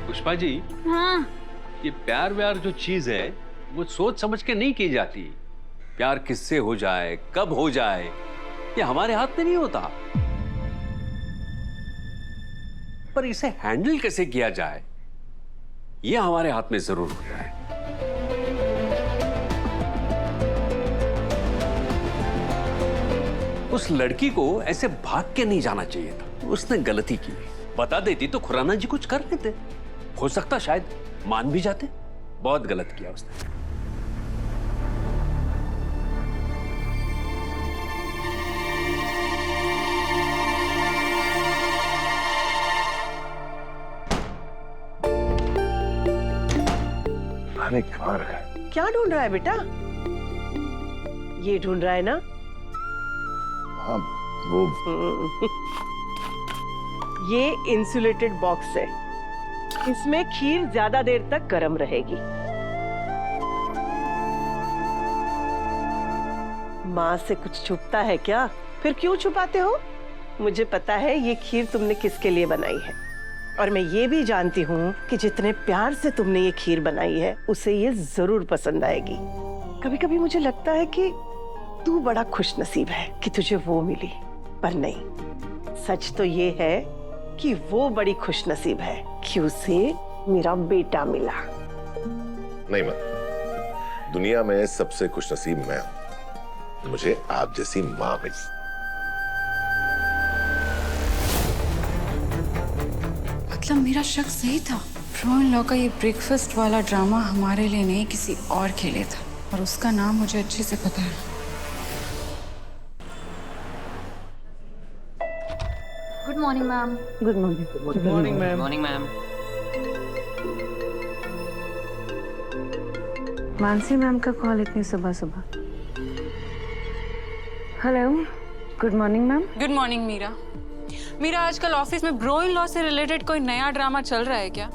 पुष्पा जी, हाँ। ये प्यार व्यार जो चीज है वो सोच समझ के नहीं की जाती। प्यार किससे हो जाए, कब हो जाए, ये हमारे हाथ में नहीं होता। पर इसे हैंडल कैसे किया जाए, ये हमारे हाथ में जरूर होता है। उस लड़की को ऐसे भाग के नहीं जाना चाहिए था। उसने गलती की, बता देती तो खुराना जी कुछ कर लेते, हो सकता शायद मान भी जाते। बहुत गलत किया उसने। अरे कहाँ रखा है? क्या ढूंढ रहा है बेटा? ये ढूंढ रहा है ना? हाँ, वो ये इंसुलेटेड बॉक्स है, इसमें खीर ज्यादा देर तक गर्म रहेगी। माँ से कुछ छुपता है क्या? फिर क्यों छुपाते हो? मुझे पता है ये खीर तुमने किसके लिए बनाई है, और मैं ये भी जानती हूँ कि जितने प्यार से तुमने ये खीर बनाई है उसे ये जरूर पसंद आएगी। कभी कभी मुझे लगता है कि तू बड़ा खुशनसीब है कि तुझे वो मिली, पर नहीं, सच तो ये है कि वो बड़ी खुशनसीब है कि उसे मेरा बेटा मिला। नहीं माँ, दुनिया में सबसे खुशनसीब मैं हूँ, मुझे आप जैसी माँ मिली। मतलब मेरा शक सही था। ब्राउन लॉ का ये ब्रेकफास्ट वाला ड्रामा हमारे लिए नहीं किसी और के लिए था, और उसका नाम मुझे अच्छे से पता है। Good morning ma'am. Good morning. Good morning ma'am. Morning ma'am. Mansi ma'am का कॉल इतनी सुबह सुबह। Hello, good morning ma'am. Good morning Meera. Meera, आजकल ऑफिस में ब्रोइन लॉ से रिलेटेड कोई नया ड्रामा चल रहा है क्या?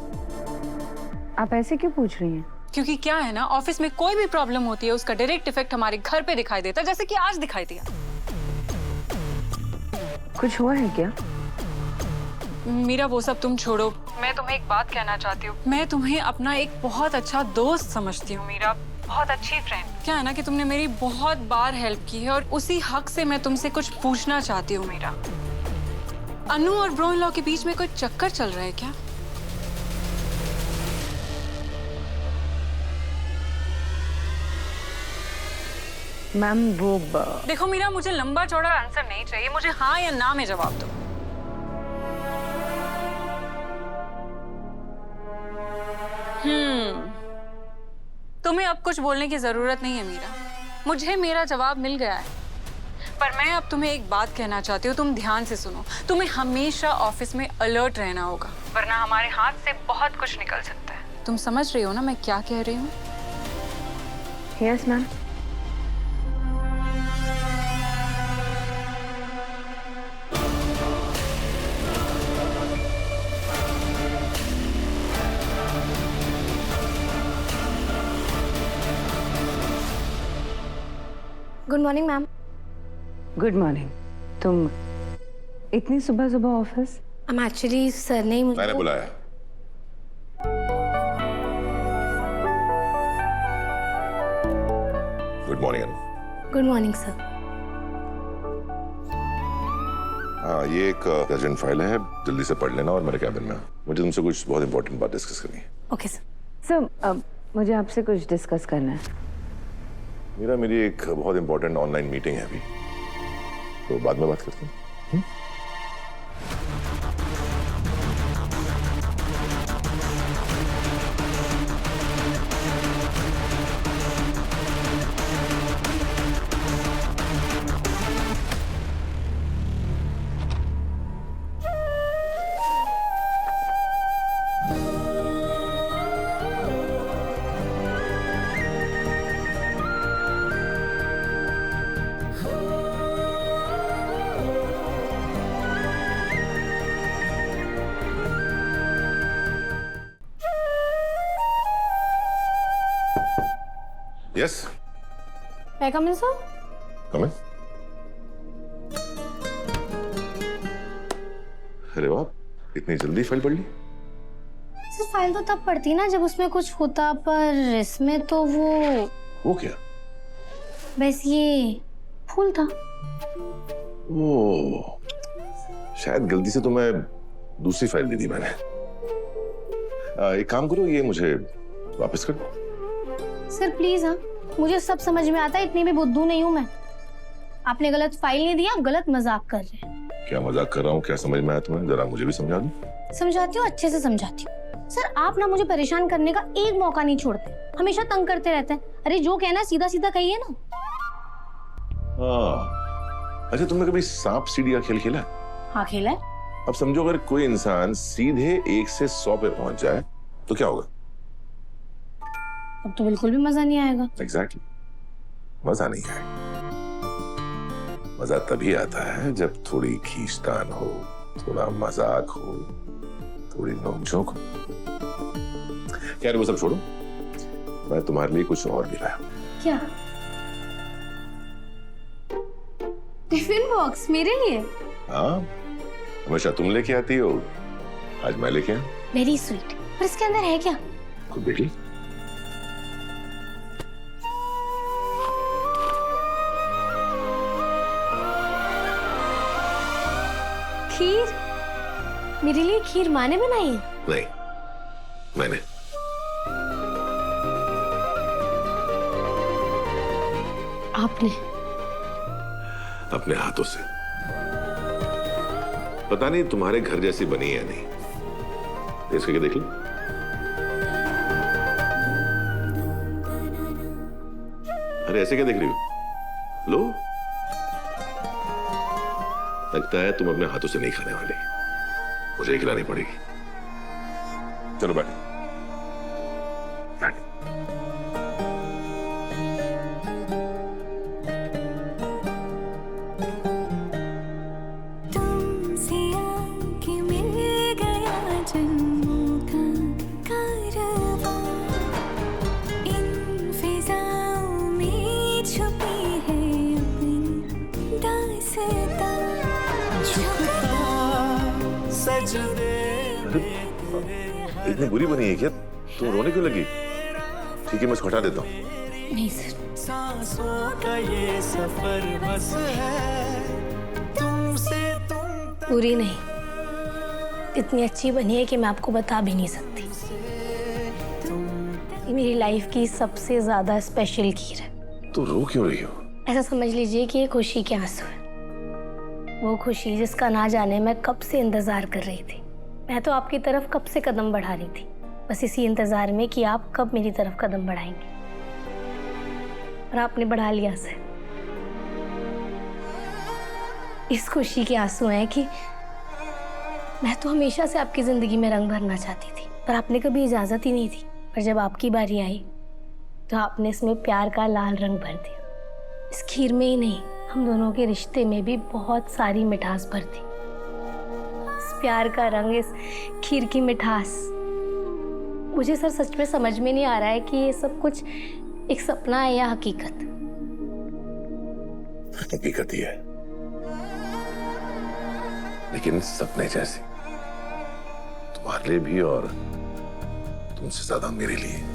आप ऐसे क्यों पूछ रही हैं? क्योंकि क्या है ना, ऑफिस में कोई भी प्रॉब्लम होती है उसका डायरेक्ट इफेक्ट हमारे घर पे दिखाई देता है, जैसे कि आज दिखाई दिया। कुछ हुआ है क्या? मीरा, वो सब तुम छोड़ो, मैं तुम्हें एक बात कहना चाहती हूँ। मैं तुम्हें अपना एक बहुत अच्छा दोस्त समझती हूँ मीरा, बहुत अच्छी फ्रेंड। क्या है ना कि तुमने मेरी बहुत बार हेल्प की है, और उसी हक से मैं तुमसे कुछ पूछना चाहती हूँ मीरा। अनु और ब्रोइन लॉ के बीच में कोई चक्कर चल रहा है क्या? मैम वो देखो मीरा, मुझे लंबा चौड़ा आंसर नहीं चाहिए, मुझे हाँ या ना में जवाब दो। तुम्हें अब कुछ बोलने की जरूरत नहीं है मीरा, मुझे मेरा जवाब मिल गया है। पर मैं अब तुम्हें एक बात कहना चाहती हूँ, तुम ध्यान से सुनो। तुम्हें हमेशा ऑफिस में अलर्ट रहना होगा, वरना हमारे हाथ से बहुत कुछ निकल सकता है। तुम समझ रही हो ना मैं क्या कह रही हूँ? Yes ma'am. Good morning ma'am. Good morning. तुम इतनी सुबह सुबह ऑफिस? एक्चुअली सर ने मुझे मैंने बुलाया। Good morning Anu. Good morning sir. हाँ, ये एक अर्जेंट फाइल है, जल्दी से पढ़ लेना और मेरे कैबिन में। मुझे तुमसे कुछ बहुत इंपॉर्टेंट बात डिस्कस करनी है। Okay sir. सर, अब मुझे आपसे कुछ डिस्कस करना है। मेरी एक बहुत इंपॉर्टेंट ऑनलाइन मीटिंग है अभी, तो बाद में बात करते हैं। Yes. May I come in, sir? Come in. अरे वाह, इतनी जल्दी फाइल पढ़ ली? सर फाइल तो तब पड़ती ना जब उसमें कुछ होता, पर इसमें तो वो क्या? बस ये फूल था। वो शायद गलती से तो मैं दूसरी फाइल दे दी मैंने। एक काम करो, ये मुझे वापस कर दो। सर प्लीज, हाँ मुझे सब समझ में आता है, इतनी भी बुद्धू नहीं हूँ मैं। आपने गलत फाइल नहीं दिया, आप गलत मजाक कर रहे हैं। क्या मजाक कर रहा हूँ? क्या समझ में आया तुम्हें? जरा मुझे भी समझा दो। समझाती हूँ, अच्छे से समझाती हूँ। सर आप ना मुझे परेशान करने का एक मौका नहीं छोड़ते, हमेशा तंग करते रहते हैं। अरे जो कहना सीधा सीधा कहिए ना। हाँ, अच्छा तुमने कभी सांप सीढ़ी का खेल खेला है? हाँ खेला है। अब समझो अगर कोई इंसान सीधे 1 से 100 पे पहुंच जाए तो क्या होगा? अब तो बिल्कुल भी मजा नहीं आएगा। एग्जैक्टली, मजा नहीं आएगा। मजा तभी आता है जब थोड़ी खींचतान हो, थोड़ा मजाक हो, थोड़ी नोकझोंक हो। खैर वो सब छोड़ो, मैं तुम्हारे लिए कुछ और भी लाया। क्या? टिफिन बॉक्स मेरे लिए? हाँ, हमेशा तुम लेके आती हो, आज मैं लेके आया। Very sweet. पर इसके अंदर है क्या? खुद देख ली। खीर? मेरे लिए खीर माँ ने बनाई है? नहीं, मैंने। आपने? अपने हाथों से। पता नहीं तुम्हारे घर जैसी बनी है या नहीं, टेस्ट करके देख लो। अरे ऐसे क्या देख रही हो? लो, लगता है तुम अपने हाथों से नहीं खाने वाली, मुझे खिलानी पड़ेगी। चलो बैठो। इतनी बुरी बनी है क्या? तुम रोने क्यों लगी? ठीक है मैं इसको हटा देता हूँ। नहीं सर। सांसों का ये सफर बस है तुमसे तुम। पूरी नहीं, इतनी अच्छी बनी है कि मैं आपको बता भी नहीं सकती। ये मेरी लाइफ की सबसे ज्यादा स्पेशल खीर है। तो रो क्यों रही हो? ऐसा समझ लीजिए कि ये खुशी के आंसू है। वो खुशी जिसका ना जाने मैं कब से इंतजार कर रही थी। मैं तो आपकी तरफ कब से कदम बढ़ा रही थी, बस इसी इंतजार में कि आप कब मेरी तरफ कदम बढ़ाएंगे। और आपने बढ़ा लिया सर। इस खुशी के आंसू हैं कि मैं तो हमेशा से आपकी जिंदगी में रंग भरना चाहती थी, पर आपने कभी इजाजत ही नहीं दी। पर जब आपकी बारी आई तो आपने इसमें प्यार का लाल रंग भर दिया। इस खीर में ही नहीं, हम दोनों के रिश्ते में भी बहुत सारी मिठास भर दी। इस प्यार का रंग, इस खीर की मिठास। मुझे सर सच में समझ में नहीं आ रहा है कि ये सब कुछ एक सपना है या हकीकत। हकीकत ही है, लेकिन सपने जैसी। तुम्हारे लिए भी और तुमसे ज्यादा मेरे लिए।